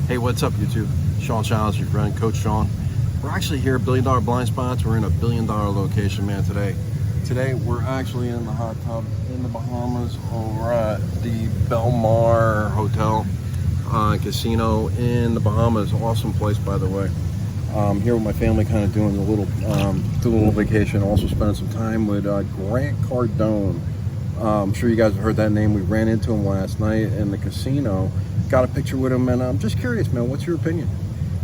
Hey, what's up, YouTube? Shallis, your friend, Coach Sean. We're actually here at Billion Dollar Blind Spots. We're in a $1 billion location, man, today. Today, we're actually in the hot tub in the Bahamas over at the Billionaire Hotel Casino in the Bahamas. Awesome place, by the way. Here with my family, kind of doing a little vacation. Also spending some time with Grant Cardone. I'm sure you guys have heard that name. We ran into him last night in the casino. Got a picture with him, and I'm just curious, man, what's your opinion?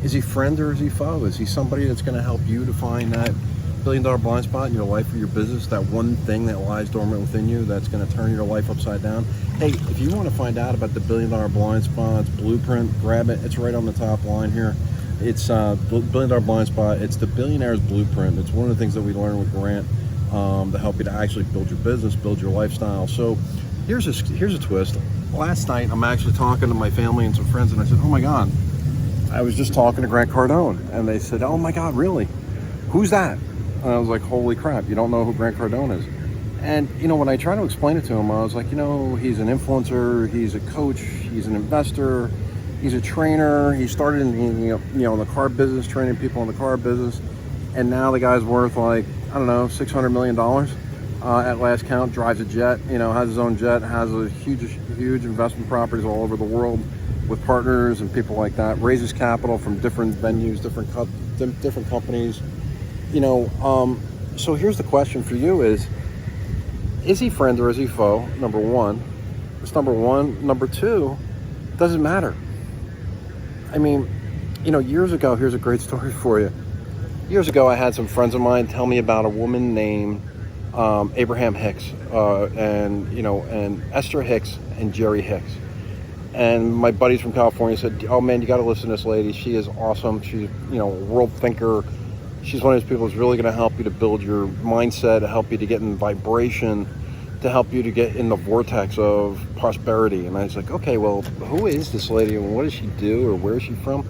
Is he friend or is he foe? Is he somebody that's going to help you to find that $1 billion blind spot in your life or your business, that one thing that lies dormant within you that's going to turn your life upside down? Hey, if you want to find out about the $1 billion blind spots blueprint, grab it. It's right on the top line here. It's $1 billion blind spot. It's the Billionaire's blueprint. It's one of the things that we learned with Grant to help you to actually build your business, build your lifestyle. So here's a twist. Last night, I'm actually talking to my family and some friends, and I said, oh my God, I was just talking to Grant Cardone. And they said, oh my God, really? Who's that? And I was like, holy crap, you don't know who Grant Cardone is? And, when I tried to explain it to him, I was like, he's an influencer, he's a coach, he's an investor, he's a trainer. He started in the car business, training people in the car business. And now the guy's worth like, I don't know, $600 million. At last count, drives a jet, has his own jet, has a huge investment properties all over the world with partners and people like that, raises capital from different venues, different companies, so here's the question for you is he friend or is he foe? Number one. It's number one. Number two, doesn't matter. I mean, years ago, here's a great story for you. Years ago, I had some friends of mine tell me about a woman named Abraham Hicks, and Esther Hicks and Jerry Hicks. And my buddies from California said, oh man, you got to listen to this lady. She is awesome. She's, a world thinker. She's one of those people who's really going to help you to build your mindset, to help you to get in vibration, to help you to get in the vortex of prosperity. And I was like, okay, well, who is this lady and what does she do or where is she from?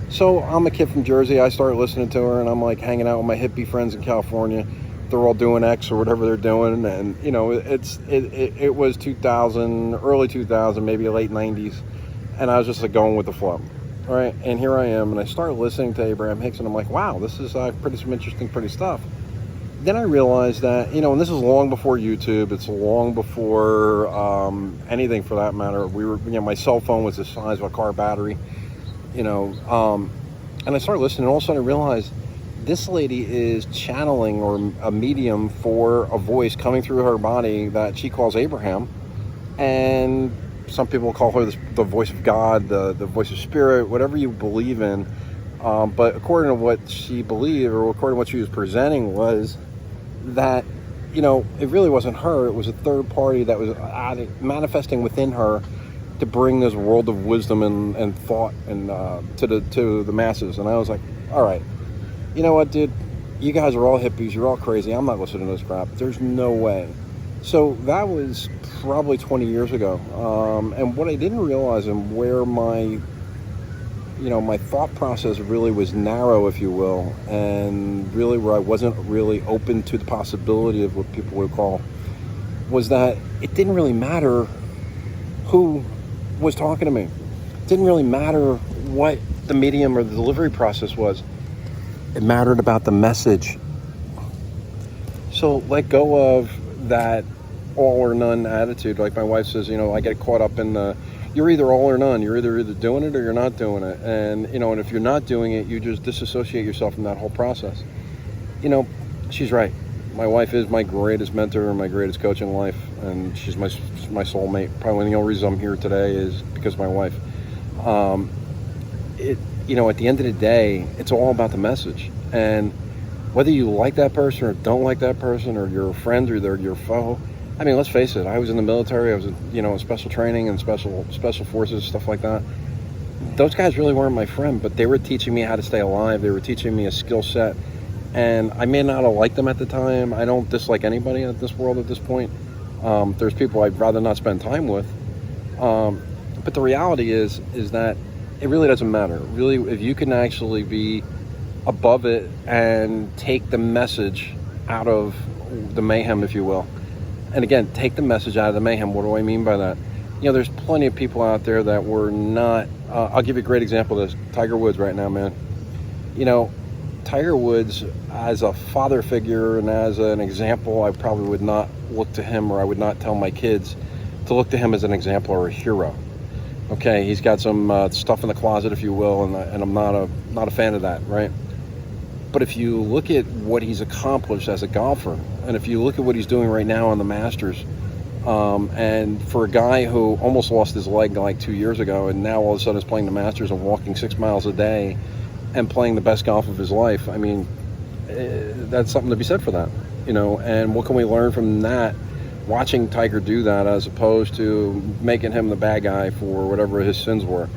So I'm a kid from Jersey. I started listening to her and I'm like hanging out with my hippie friends in California. They're all doing X or whatever they're doing, and it was 2000, early 2000, maybe late 90s, and I was just like going with the flow. All right, and here I am, and I started listening to Abraham Hicks, and I'm like, wow, this is some interesting stuff. Then I realized that, and this is long before YouTube. It's long before anything for that matter. We were, my cell phone was the size of a car battery, and I started listening, and all of a sudden I realized this lady is channeling or a medium for a voice coming through her body that she calls Abraham. And some people call her the voice of God, the voice of spirit, whatever you believe in. But according to what she believed, or according to what she was presenting, was that, it really wasn't her. It was a third party that was manifesting within her to bring this world of wisdom and thought and to the masses. And I was like, all right. You know what, dude? You guys are all hippies. You're all crazy. I'm not listening to this crap. There's no way. So that was probably 20 years ago. And what I didn't realize and where my thought process really was narrow, if you will, and really where I wasn't really open to the possibility of what people would call, was that it didn't really matter who was talking to me. It didn't really matter what the medium or the delivery process was. It mattered about the message. So let go of that all or none attitude. Like my wife says, I get caught up in you're either all or none. You're either doing it or you're not doing it. And, and if you're not doing it, you just disassociate yourself from that whole process. She's right. My wife is my greatest mentor and my greatest coach in life. And she's my soulmate. Probably the only reason I'm here today is because of my wife. At the end of the day, it's all about the message. And whether you like that person or don't like that person, or you're a friend or they're your foe, I mean, let's face it, I was in the military, I was in special training and special forces, stuff like that. Those guys really weren't my friend, but they were teaching me how to stay alive. They were teaching me a skill set. And I may not have liked them at the time. I don't dislike anybody in this world at this point. There's people I'd rather not spend time with. But the reality is that it really doesn't matter. Really, if you can actually be above it and take the message out of the mayhem, if you will. And again, take the message out of the mayhem. What do I mean by that? There's plenty of people out there that were not I'll give you a great example of this. Tiger Woods right now, man. You know, Tiger Woods, as a father figure and as an example, I probably would not look to him, or I would not tell my kids to look to him as an example or a hero. Okay, he's got some stuff in the closet, if you will, and I'm not a fan of that, right? But if you look at what he's accomplished as a golfer, and if you look at what he's doing right now on the Masters, and for a guy who almost lost his leg like 2 years ago, and now all of a sudden is playing the Masters and walking 6 miles a day and playing the best golf of his life, I mean, that's something to be said for that, you know. And what can we learn from that? Watching Tiger do that, as opposed to making him the bad guy for whatever his sins were.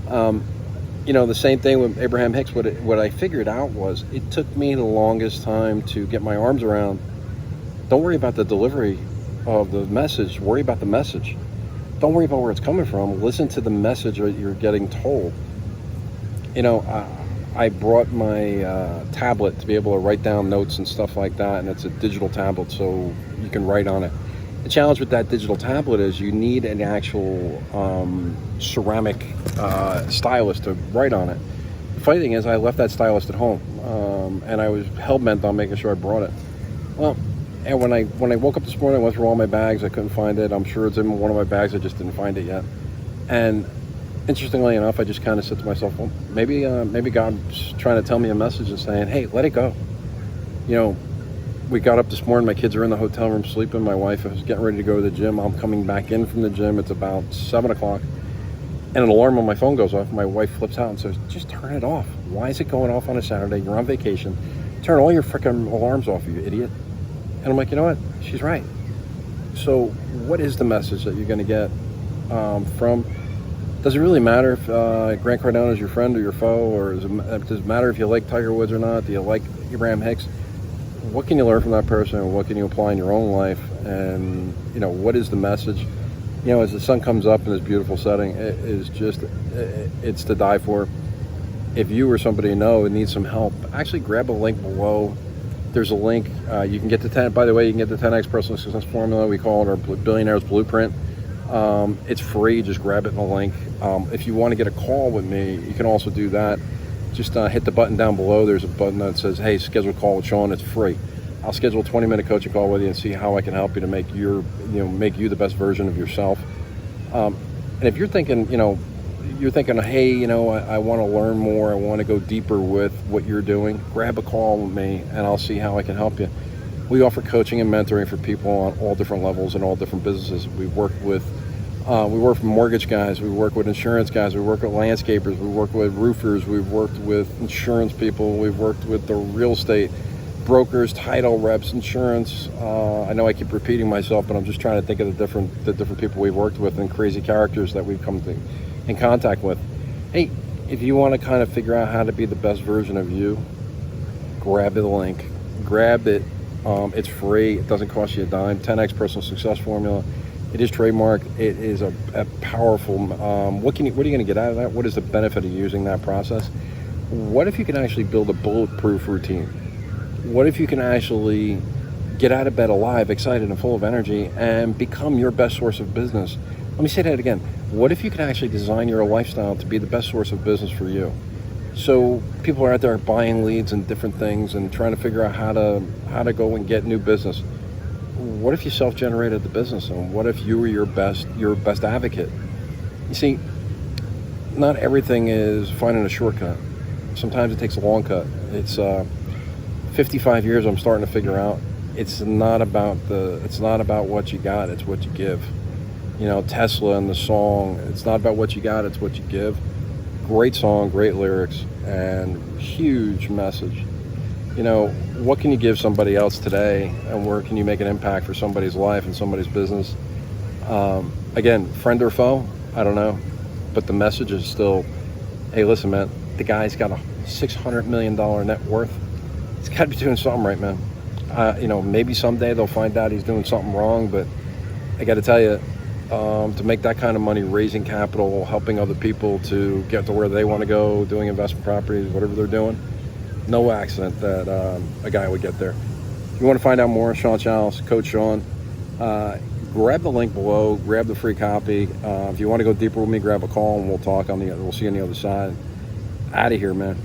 You know, the same thing with Abraham Hicks. What I figured out was, it took me the longest time to get my arms around, don't worry about the delivery of the message, worry about the message. Don't worry about where it's coming from. Listen to the message that you're getting told. You know, I brought my tablet to be able to write down notes and stuff like that, and it's a digital tablet, so you can write on it. The challenge with that digital tablet is you need an actual ceramic stylus to write on it. The funny thing is, I left that stylus at home, and I was hell-bent on making sure I brought it. Well, and when I woke up this morning, I went through all my bags. I couldn't find it. I'm sure it's in one of my bags. I just didn't find it yet. And interestingly enough, I just kind of said to myself, well, maybe God's trying to tell me a message and saying, hey, let it go. You know, we got up this morning, my kids are in the hotel room sleeping, my wife is getting ready to go to the gym, I'm coming back in from the gym, it's about 7 o'clock, and an alarm on my phone goes off. My wife flips out and says, just turn it off. Why is it going off on a Saturday? You're on vacation. Turn all your freaking alarms off, you idiot. And I'm like, you know what? She's right. So what is the message that you're going to get from? Does it really matter if Grant Cardone is your friend or your foe, or does it matter if you like Tiger Woods or not? Do you like Abraham Hicks? What can you learn from that person, and what can you apply in your own life? And, you know, what is the message? You know, as the sun comes up in this beautiful setting, it is just, it's to die for. If you or somebody you know needs some help, actually grab a link below. There's a link. You can get the 10, by the way, you can get the 10X personal success formula. We call it our Billionaire's Blueprint. It's free. Just grab it in the link. If you want to get a call with me, you can also do that. Just hit the button down below. There's a button that says, hey, schedule a call with Sean. It's free. I'll schedule a 20-minute coaching call with you and see how I can help you to make make you the best version of yourself. And if you're thinking, hey, I want to learn more, I want to go deeper with what you're doing, grab a call with me and I'll see how I can help you. We offer coaching and mentoring for people on all different levels and all different businesses. We work with mortgage guys, we work with insurance guys, we work with landscapers, we work with roofers, we've worked with insurance people, we've worked with the real estate brokers, title reps, insurance. I know I keep repeating myself, but I'm just trying to think of the different people we've worked with and crazy characters that we've come in contact with. Hey, if you want to kind of figure out how to be the best version of you, grab the link, grab it. It's free. It doesn't cost you a dime. 10X personal success formula. It is trademarked. It is a powerful. What are you going to get out of that? What is the benefit of using that process? What if you can actually build a bulletproof routine? What if you can actually get out of bed alive, excited, and full of energy, and become your best source of business? Let me say that again. What if you can actually design your lifestyle to be the best source of business for you? So people are out there buying leads and different things and trying to figure out how to go and get new business. What if you self-generated the business, and what if you were your best advocate? You see, not everything is finding a shortcut. Sometimes it takes a long cut. It's 55 years I'm starting to figure out it's not about what you got, it's what you give. Tesla and the song, it's not about what you got, it's what you give. Great song, great lyrics, and huge message. What can you give somebody else today, and where can you make an impact for somebody's life and somebody's business? Again, friend or foe, I don't know, but the message is still, hey, listen, man, the guy's got a $600 million net worth. He's got to be doing something right, man. Maybe someday they'll find out he's doing something wrong, but I got to tell you, to make that kind of money, raising capital, helping other people to get to where they want to go, doing investment properties, whatever they're doing, no accident that a guy would get there. If you want to find out more, Sean Shallis, Coach Sean, grab the link below, grab the free copy. If you want to go deeper with me, grab a call and we'll talk we'll see you on the other side. Out of here, man.